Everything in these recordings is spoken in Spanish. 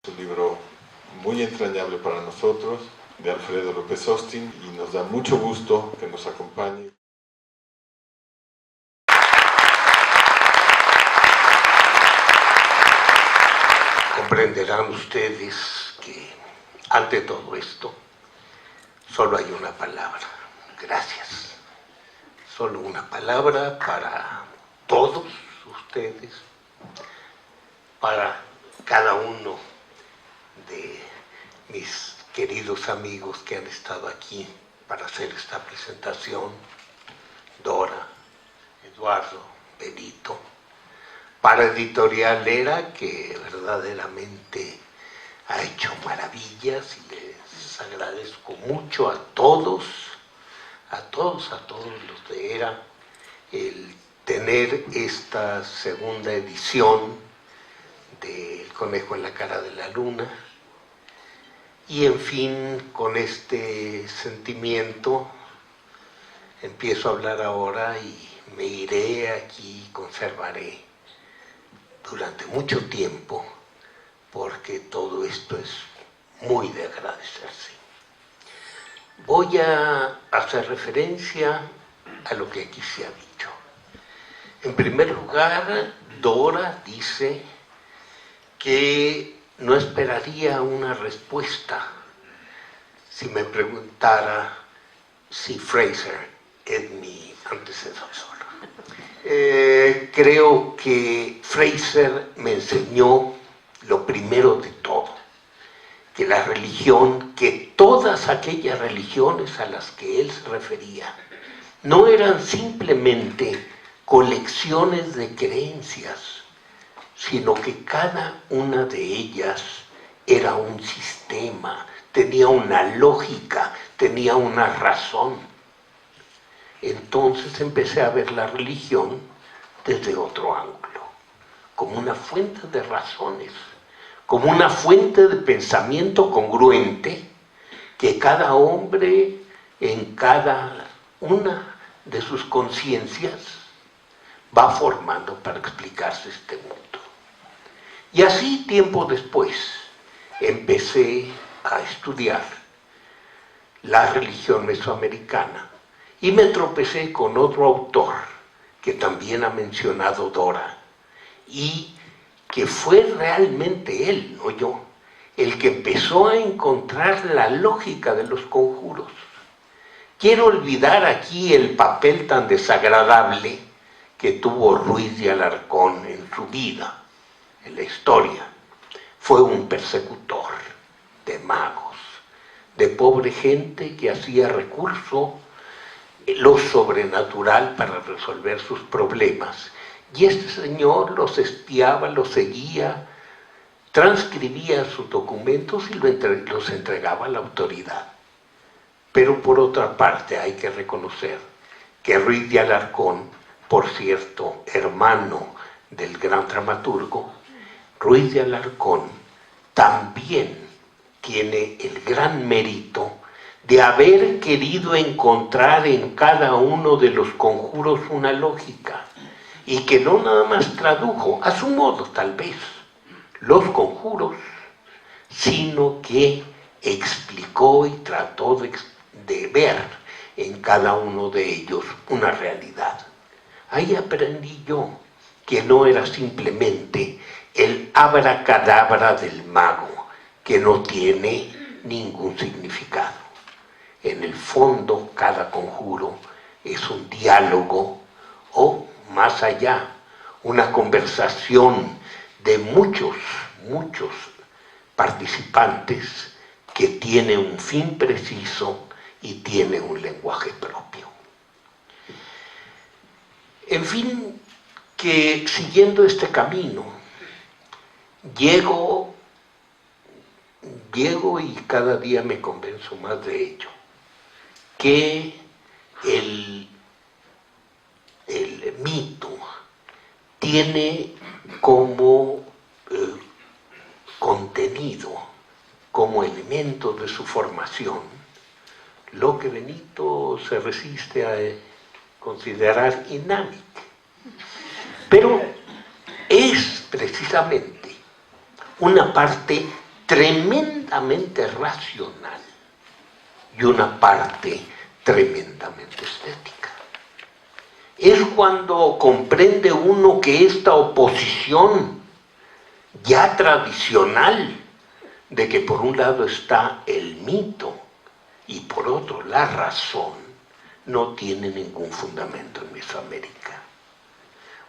Un libro muy entrañable para nosotros, de Alfredo López Austin, y nos da mucho gusto que nos acompañe. Comprenderán ustedes que ante todo esto solo hay una palabra: gracias. Solo una palabra para todos ustedes, para cada uno de mis queridos amigos que han estado aquí para hacer esta presentación: Dora, Eduardo, Benito, para Editorial Era, que verdaderamente ha hecho maravillas, y les agradezco mucho a todos los de Era, el tener esta segunda edición del Conejo en la cara de la luna. Y en fin, con este sentimiento empiezo a hablar ahora y me iré aquí, conservaré durante mucho tiempo, porque todo esto es muy de agradecerse. Voy a hacer referencia a lo que aquí se ha dicho. En primer lugar, Dora dice que no esperaría una respuesta si me preguntara si Fraser es mi antecesor. Creo que Fraser me enseñó lo primero de todo, que la religión, que todas aquellas religiones a las que él se refería, no eran simplemente colecciones de creencias, sino que cada una de ellas era un sistema, tenía una lógica, tenía una razón. Entonces empecé a ver la religión desde otro ángulo, como una fuente de razones, como una fuente de pensamiento congruente que cada hombre en cada una de sus conciencias va formando para explicarse este mundo. Y así, tiempo después, empecé a estudiar la religión mesoamericana y me tropecé con otro autor que también ha mencionado Dora, y que fue realmente él, no yo, el que empezó a encontrar la lógica de los conjuros. Quiero olvidar aquí el papel tan desagradable que tuvo Ruiz de Alarcón en su vida, en la historia. Fue un persecutor de magos, de pobre gente que hacía recurso lo sobrenatural para resolver sus problemas. Y este señor los espiaba, los seguía, transcribía sus documentos y los entregaba a la autoridad. Pero por otra parte hay que reconocer que Ruiz de Alarcón, por cierto, hermano del gran dramaturgo, Ruiz de Alarcón también tiene el gran mérito de haber querido encontrar en cada uno de los conjuros una lógica, y que no nada más tradujo, a su modo tal vez, los conjuros, sino que explicó y trató de ver en cada uno de ellos una realidad. Ahí aprendí yo que no era simplemente el abracadabra del mago, que no tiene ningún significado. En el fondo, cada conjuro es un diálogo, o más allá, una conversación de muchos participantes que tiene un fin preciso y tiene un lenguaje propio. En fin, que siguiendo este camino, llego y cada día me convenzo más de ello, que el mito tiene como contenido, como elemento de su formación, lo que Benito se resiste a considerar inámico. Pero es precisamente una parte tremendamente racional y una parte tremendamente estética. Es cuando comprende uno que esta oposición ya tradicional de que por un lado está el mito y por otro la razón, no tiene ningún fundamento en Mesoamérica.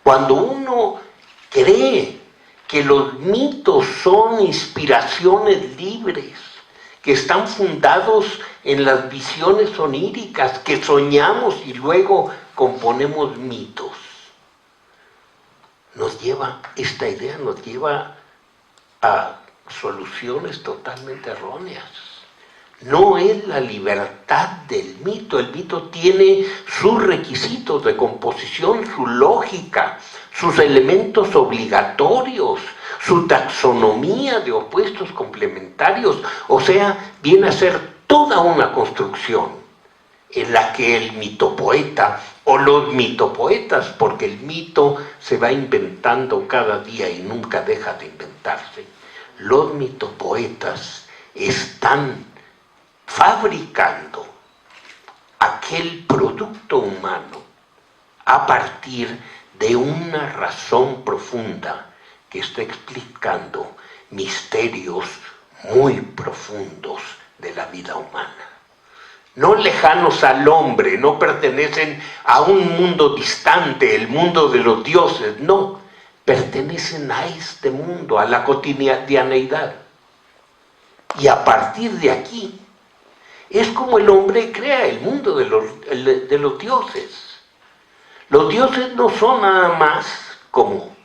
Cuando uno cree que los mitos son inspiraciones libres, que están fundados en las visiones oníricas, que soñamos y luego componemos mitos, esta idea nos lleva a soluciones totalmente erróneas. No es la libertad del mito. El mito tiene sus requisitos de composición, su lógica, sus elementos obligatorios, su taxonomía de opuestos complementarios. O sea, viene a ser toda una construcción en la que el mitopoeta o los mitopoetas, porque el mito se va inventando cada día y nunca deja de inventarse, los mitopoetas están fabricando aquel producto humano a partir de una razón profunda que está explicando misterios muy profundos de la vida humana. No lejanos al hombre, no pertenecen a un mundo distante, el mundo de los dioses, no, pertenecen a este mundo, a la cotidianeidad. Y a partir de aquí, es como el hombre crea el mundo de los dioses. Los dioses no son nada más, como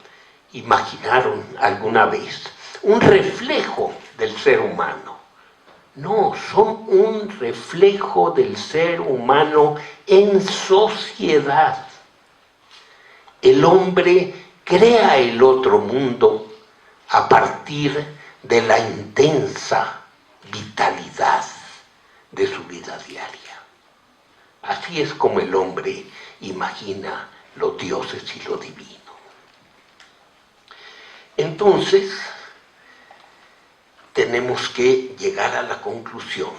imaginaron alguna vez, un reflejo del ser humano. No, son un reflejo del ser humano en sociedad. El hombre crea el otro mundo a partir de la intensa vitalidad de su vida diaria. Así es como el hombre imagina los dioses y lo divino. Entonces, tenemos que llegar a la conclusión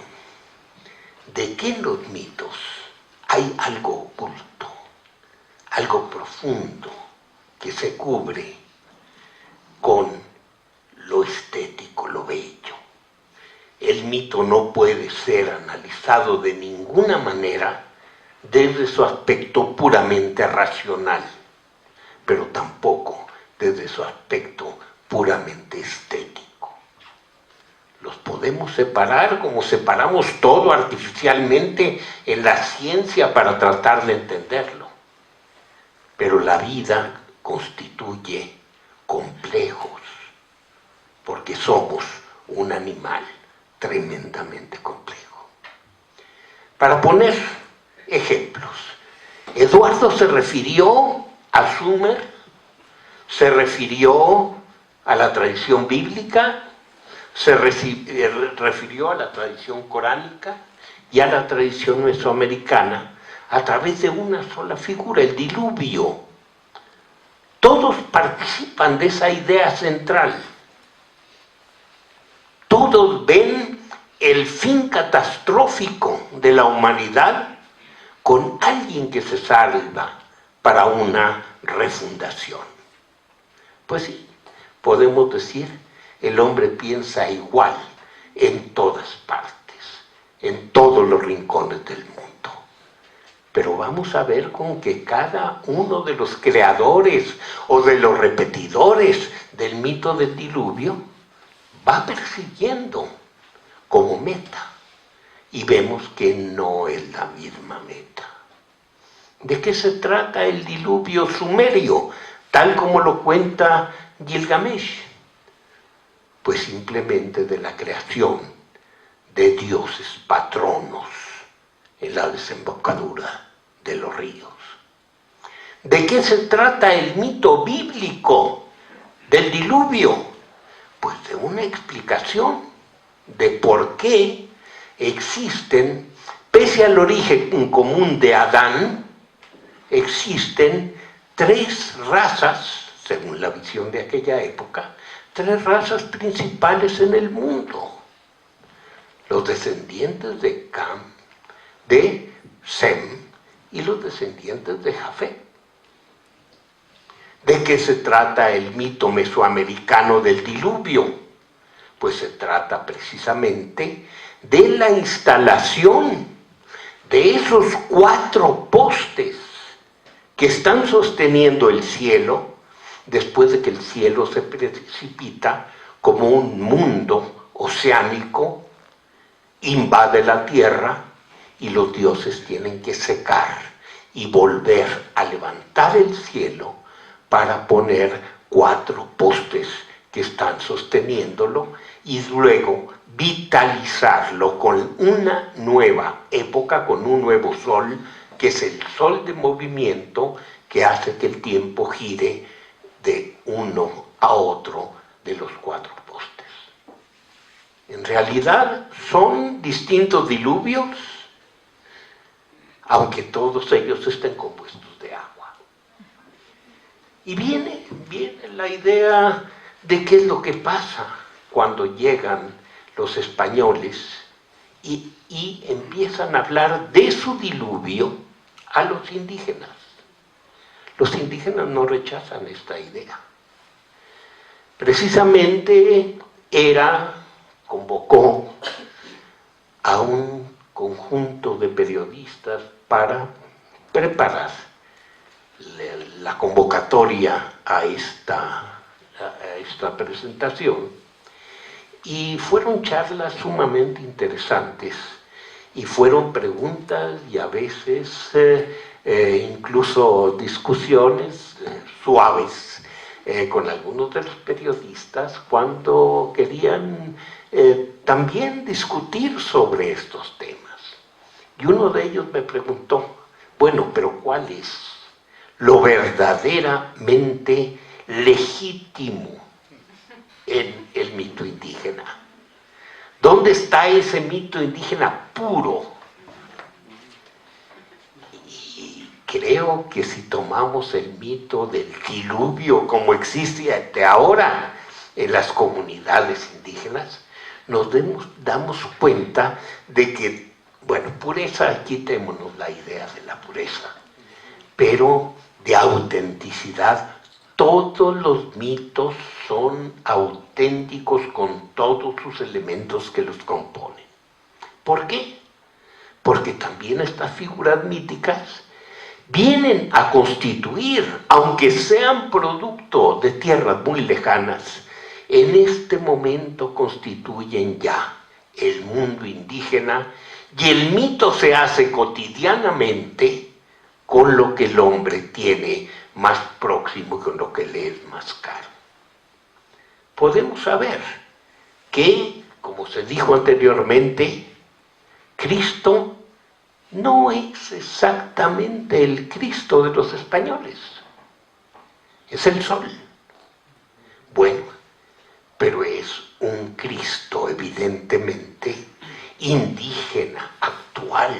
de que en los mitos hay algo oculto, algo profundo que se cubre con lo estético, lo bello. El mito no puede ser analizado de ninguna manera desde su aspecto puramente racional, pero tampoco desde su aspecto puramente estético. Los podemos separar como separamos todo artificialmente en la ciencia para tratar de entenderlo. Pero la vida constituye complejos, porque somos un animal tremendamente complejo. Para poner ejemplos, Eduardo se refirió a Sumer, se refirió a la tradición bíblica, se refirió a la tradición coránica y a la tradición mesoamericana a través de una sola figura, el diluvio. Todos participan de esa idea central. Todos ven el fin catastrófico de la humanidad con alguien que se salva para una refundación. Pues sí, podemos decir, el hombre piensa igual en todas partes, en todos los rincones del mundo. Pero vamos a ver con que cada uno de los creadores o de los repetidores del mito del diluvio va persiguiendo como meta. Y vemos que no es la misma meta. ¿De qué se trata el diluvio sumerio, tal como lo cuenta Gilgamesh? Pues simplemente de la creación de dioses patronos en la desembocadura de los ríos. ¿De qué se trata el mito bíblico del diluvio? Pues de una explicación de por qué existen, pese al origen común de Adán, existen 3 razas según la visión de aquella época, 3 razas principales en el mundo. Los descendientes de Cam, de Sem y los descendientes de Jafet. ¿De qué se trata el mito mesoamericano del diluvio? Pues se trata precisamente de la instalación de esos 4 postes que están sosteniendo el cielo después de que el cielo se precipita como un mundo oceánico, invade la tierra y los dioses tienen que secar y volver a levantar el cielo para poner 4 postes que están sosteniéndolo y luego vitalizarlo con una nueva época, con un nuevo sol, que es el sol de movimiento que hace que el tiempo gire de uno a otro de los 4 postes. En realidad son distintos diluvios, aunque todos ellos estén compuestos de agua. Y viene la idea de qué es lo que pasa cuando llegan los españoles y empiezan a hablar de su diluvio a los indígenas. Los indígenas no rechazan esta idea. Precisamente convocó a un conjunto de periodistas para preparar la convocatoria a esta presentación, y fueron charlas sumamente interesantes y fueron preguntas y a veces incluso discusiones suaves con algunos de los periodistas cuando querían también discutir sobre estos temas. Y uno de ellos me preguntó, bueno, pero ¿cuál es lo verdaderamente legítimo en el mito indígena? ¿Dónde está ese mito indígena puro? Y creo que si tomamos el mito del diluvio como existe hasta ahora en las comunidades indígenas, nos damos cuenta de que, bueno, pureza, quitémonos la idea de la pureza, pero de autenticidad. Todos los mitos son auténticos con todos sus elementos que los componen. ¿Por qué? Porque también estas figuras míticas vienen a constituir, aunque sean producto de tierras muy lejanas, en este momento constituyen ya el mundo indígena, y el mito se hace cotidianamente con lo que el hombre tiene más próximo, con lo que le es más caro. Podemos saber que, como se dijo anteriormente, Cristo no es exactamente el Cristo de los españoles, es el sol. Bueno, pero es un Cristo evidentemente indígena, actual,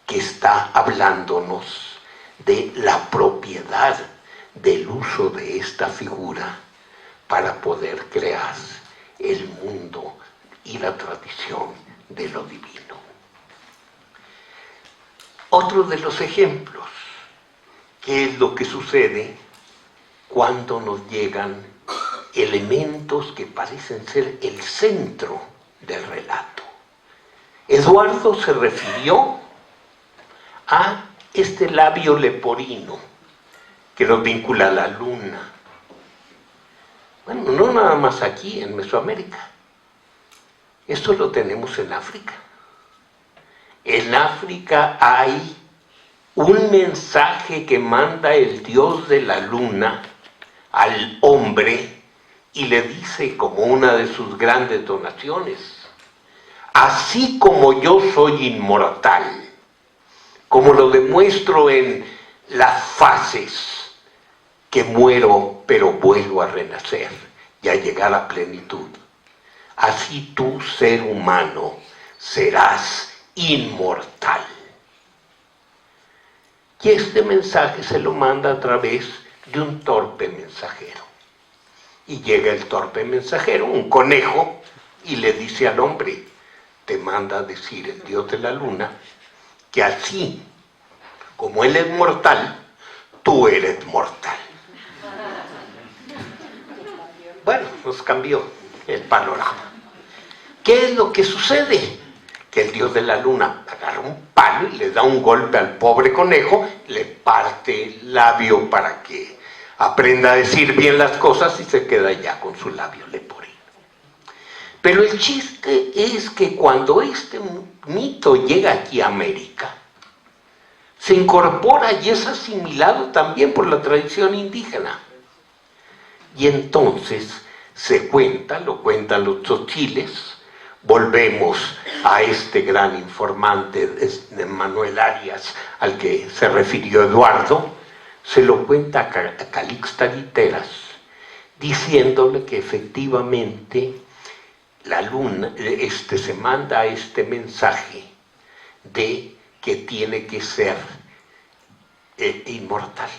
que está hablándonos de la propiedad del uso de esta figura para poder crear el mundo y la tradición de lo divino. Otro de los ejemplos, ¿qué es lo que sucede cuando nos llegan elementos que parecen ser el centro del relato? Eduardo se refirió a este labio leporino que nos vincula a la luna. Bueno, no nada más aquí en Mesoamérica. Esto lo tenemos en África. En África hay un mensaje que manda el dios de la luna al hombre y le dice como una de sus grandes donaciones: así como yo soy inmortal, como lo demuestro en las fases, que muero pero vuelvo a renacer y a llegar a plenitud, así tú, ser humano, serás inmortal. Y este mensaje se lo manda a través de un torpe mensajero. Y llega el torpe mensajero, un conejo, y le dice al hombre, te manda a decir el dios de la luna, que así como él es mortal, tú eres mortal. Bueno, nos cambió el panorama. ¿Qué es lo que sucede? Que el dios de la luna agarra un palo y le da un golpe al pobre conejo, le parte el labio para que aprenda a decir bien las cosas y se queda ya con su labio leporino. Pero el chiste es que cuando este mito llega aquí a América, se incorpora y es asimilado también por la tradición indígena. Y entonces se cuenta, lo cuentan los tzotzíles. Volvemos a este gran informante de Manuel Arias al que se refirió Eduardo, se lo cuenta a Calixta Literas, diciéndole que efectivamente la luna se manda este mensaje de que tiene que ser inmortal.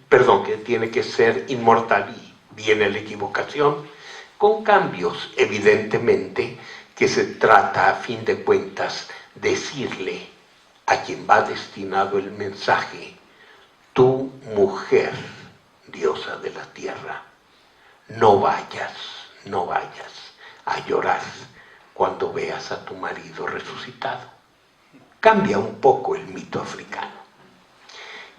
Perdón, que tiene que ser inmortal, y viene la equivocación, con cambios, evidentemente, que se trata, a fin de cuentas, decirle a quien va destinado el mensaje, tú, mujer, diosa de la tierra, no vayas a llorar cuando veas a tu marido resucitado. Cambia un poco el mito africano.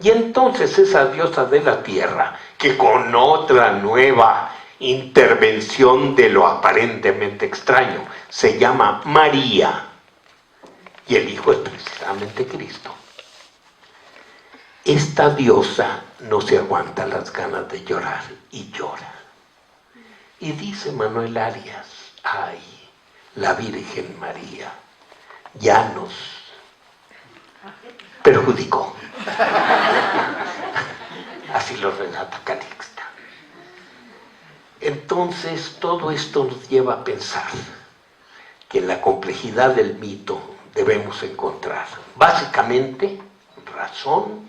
Y entonces esa diosa de la tierra, que con otra nueva intervención de lo aparentemente extraño, se llama María, y el hijo es precisamente Cristo. Esta diosa no se aguanta las ganas de llorar y llora. Y dice Manuel Arias, ay, la Virgen María ya nos perjudicó. Así lo relata Calixta. Entonces todo esto nos lleva a pensar que en la complejidad del mito debemos encontrar básicamente razón,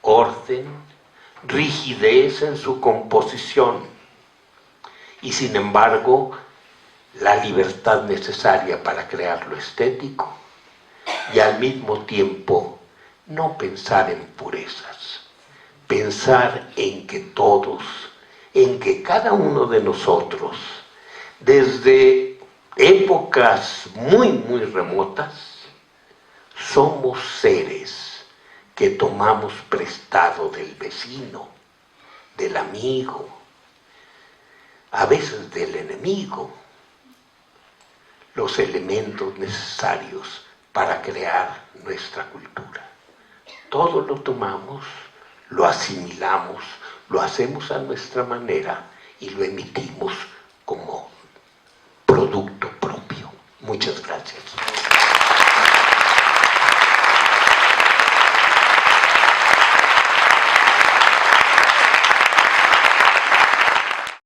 orden, rigidez en su composición y sin embargo la libertad necesaria para crear lo estético y al mismo tiempo no pensar en purezas, pensar en que todos, en que cada uno de nosotros, desde épocas muy remotas, somos seres que tomamos prestado del vecino, del amigo, a veces del enemigo, los elementos necesarios para crear nuestra cultura. Todo lo tomamos, lo asimilamos, lo hacemos a nuestra manera y lo emitimos como producto propio. Muchas gracias.